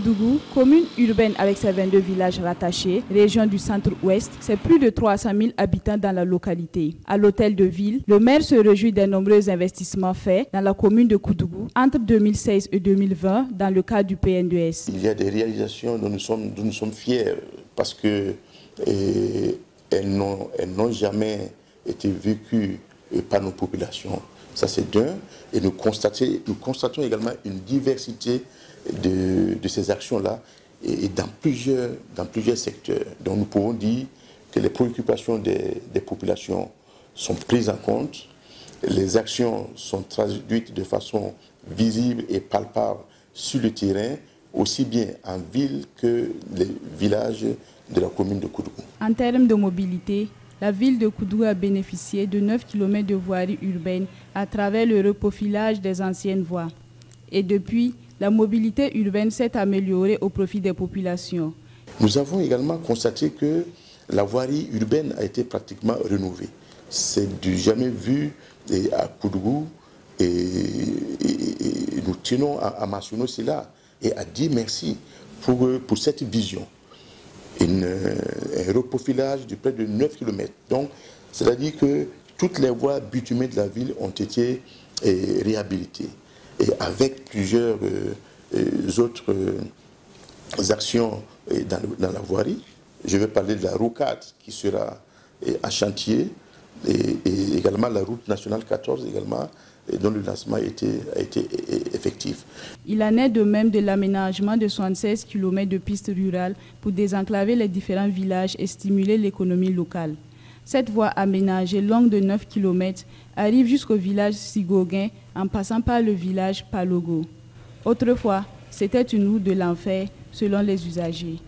Koudougou, commune urbaine avec ses 22 villages rattachés, région du centre-ouest, c'est plus de 300 000 habitants dans la localité. À l'hôtel de ville, le maire se réjouit des nombreux investissements faits dans la commune de Koudougou entre 2016 et 2020 dans le cadre du PN2S. Il y a des réalisations dont nous sommes fiers parce que elles n'ont jamais été vécues par nos populations. Ça c'est d'un. Et nous constatons également une diversité de ces actions-là et dans plusieurs secteurs. Donc nous pouvons dire que les préoccupations des populations sont prises en compte, les actions sont traduites de façon visible et palpable sur le terrain, aussi bien en ville que les villages de la commune de Koudougou. En termes de mobilité, la ville de Koudougou a bénéficié de 9 km de voirie urbaine à travers le reprofilage des anciennes voies. Et depuis, la mobilité urbaine s'est améliorée au profit des populations. Nous avons également constaté que la voirie urbaine a été pratiquement rénovée. C'est du jamais vu à Koudougou et nous tenons à mentionner cela et à dire merci pour cette vision. Un reprofilage de près de 9 km. Donc, c'est-à-dire que toutes les voies bitumées de la ville ont été réhabilitées. Et avec plusieurs autres actions dans la voirie, je vais parler de la rocade qui sera en chantier et également la route nationale 14 également, dont le lancement a été effectif. Il en est de même de l'aménagement de 76 km de pistes rurales pour désenclaver les différents villages et stimuler l'économie locale. Cette voie aménagée longue de 9 km arrive jusqu'au village Sigoguin en passant par le village Palogo. Autrefois, c'était une route de l'enfer selon les usagers.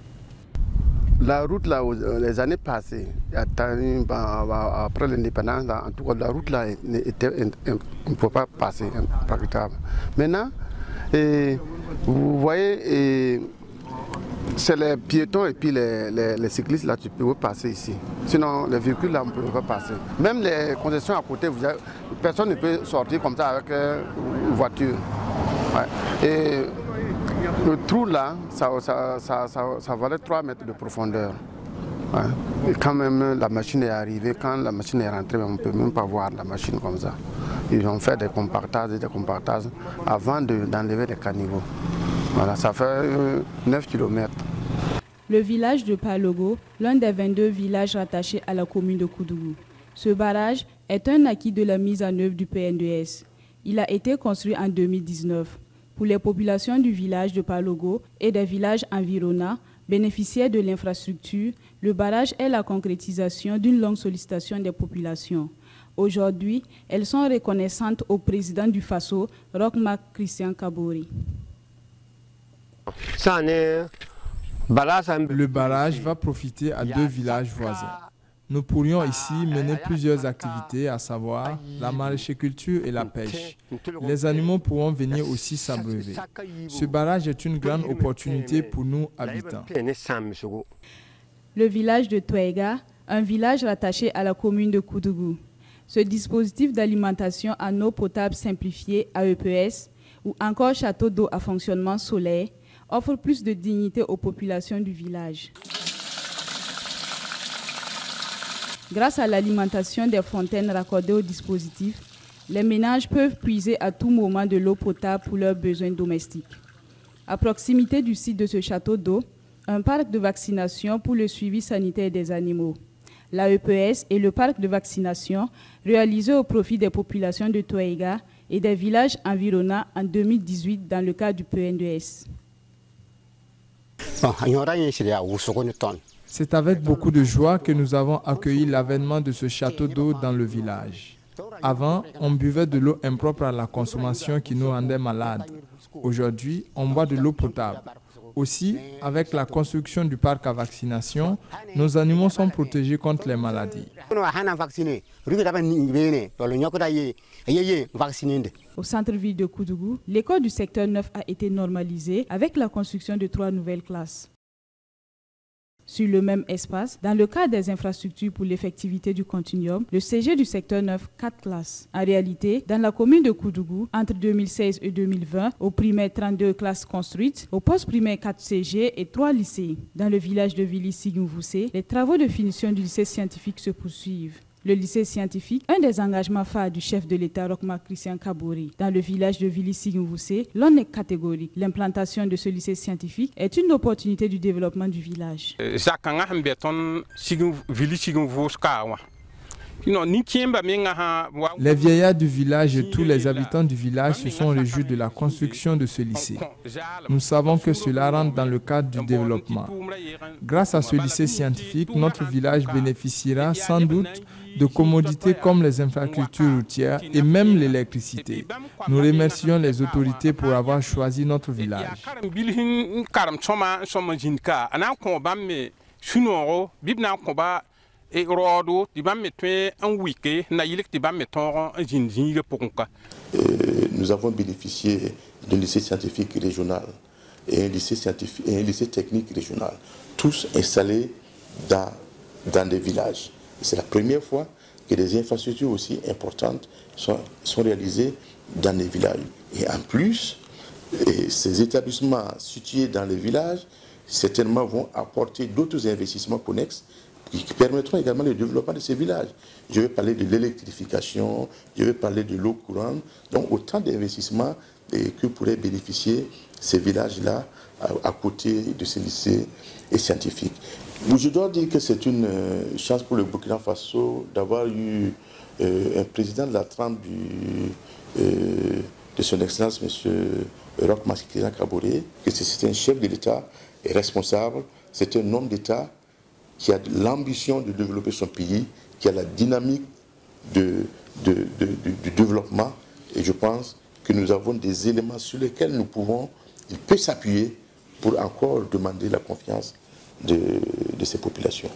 La route là, les années passées, après l'indépendance, en tout cas la route là, on ne peut pas passer, impraticable. Maintenant, vous voyez, c'est les piétons et puis les cyclistes là, tu peux passer ici. Sinon, les véhicules là, on ne peut pas passer. Même les concessions à côté, personne ne peut sortir comme ça avec une voiture. Ouais. Et le trou là, ça valait 3 mètres de profondeur. Ouais. Et quand même la machine est arrivée, quand la machine est rentrée, on ne peut même pas voir la machine comme ça. Ils ont fait des compactages avant d'enlever les caniveaux. Voilà, ça fait 9 km. Le village de Palogo, l'un des 22 villages rattachés à la commune de Koudougou. Ce barrage est un acquis de la mise en œuvre du PN2S. Il a été construit en 2019. Pour les populations du village de Palogo et des villages environnants bénéficiaires de l'infrastructure, le barrage est la concrétisation d'une longue sollicitation des populations. Aujourd'hui, elles sont reconnaissantes au président du Faso, Roch-Marc Christian Kabore. Le barrage va profiter à 2 villages voisins. Nous pourrions ici mener plusieurs activités, à savoir la maraîchiculture et la pêche. Les animaux pourront venir aussi s'abreuver. Ce barrage est une grande opportunité pour nous habitants. Le village de Touéga, un village rattaché à la commune de Koudougou. Ce dispositif d'alimentation en eau potable simplifiée AEPS ou encore château d'eau à fonctionnement solaire offre plus de dignité aux populations du village. Grâce à l'alimentation des fontaines raccordées au dispositif, les ménages peuvent puiser à tout moment de l'eau potable pour leurs besoins domestiques. À proximité du site de ce château d'eau, un parc de vaccination pour le suivi sanitaire des animaux. L'AEPS et le parc de vaccination réalisé au profit des populations de Touéga et des villages environnants en 2018 dans le cadre du PN2S. C'est avec beaucoup de joie que nous avons accueilli l'avènement de ce château d'eau dans le village. Avant, on buvait de l'eau impropre à la consommation qui nous rendait malades. Aujourd'hui, on boit de l'eau potable. Aussi, avec la construction du parc à vaccination, nos animaux sont protégés contre les maladies. Au centre-ville de Koudougou, l'école du secteur 9 a été normalisée avec la construction de 3 nouvelles classes. Sur le même espace, dans le cadre des infrastructures pour l'effectivité du continuum, le CG du secteur 9, 4 classes. En réalité, dans la commune de Koudougou, entre 2016 et 2020, au primaire 32 classes construites, au poste primaire 4 CG et 3 lycées. Dans le village de Vili-Signouvoussé, les travaux de finition du lycée scientifique se poursuivent. Le lycée scientifique, un des engagements phares du chef de l'État Roch-Marc Christian Kaboré. Dans le village de Vili-Signouvoussé, l'on est catégorique. L'implantation de ce lycée scientifique est une opportunité du développement du village. Les vieillards du village et tous les habitants du village se sont réjouis de la construction de ce lycée. Nous savons que cela rentre dans le cadre du développement. Grâce à ce lycée scientifique, notre village bénéficiera sans doute de commodités comme les infrastructures routières et même l'électricité. Nous remercions les autorités pour avoir choisi notre village. Nous avons bénéficié d'un lycée scientifique régional et un lycée technique régional, tous installés dans des villages. C'est la première fois que des infrastructures aussi importantes sont réalisées dans les villages. Et en plus, ces établissements situés dans les villages, certainement vont apporter d'autres investissements connexes qui permettront également le développement de ces villages. Je vais parler de l'électrification, je vais parler de l'eau courante, donc autant d'investissements que pourraient bénéficier ces villages-là à côté de ces lycées scientifiques. Je dois dire que c'est une chance pour le Burkina Faso d'avoir eu un président de la trempe de son Excellence, M. Roch-Marc Christian Kaboré, que c'est un chef de l'État et responsable, c'est un homme d'État qui a l'ambition de développer son pays, qui a la dynamique du développement. Et je pense que nous avons des éléments sur lesquels il peut s'appuyer pour encore demander la confiance de ces populations.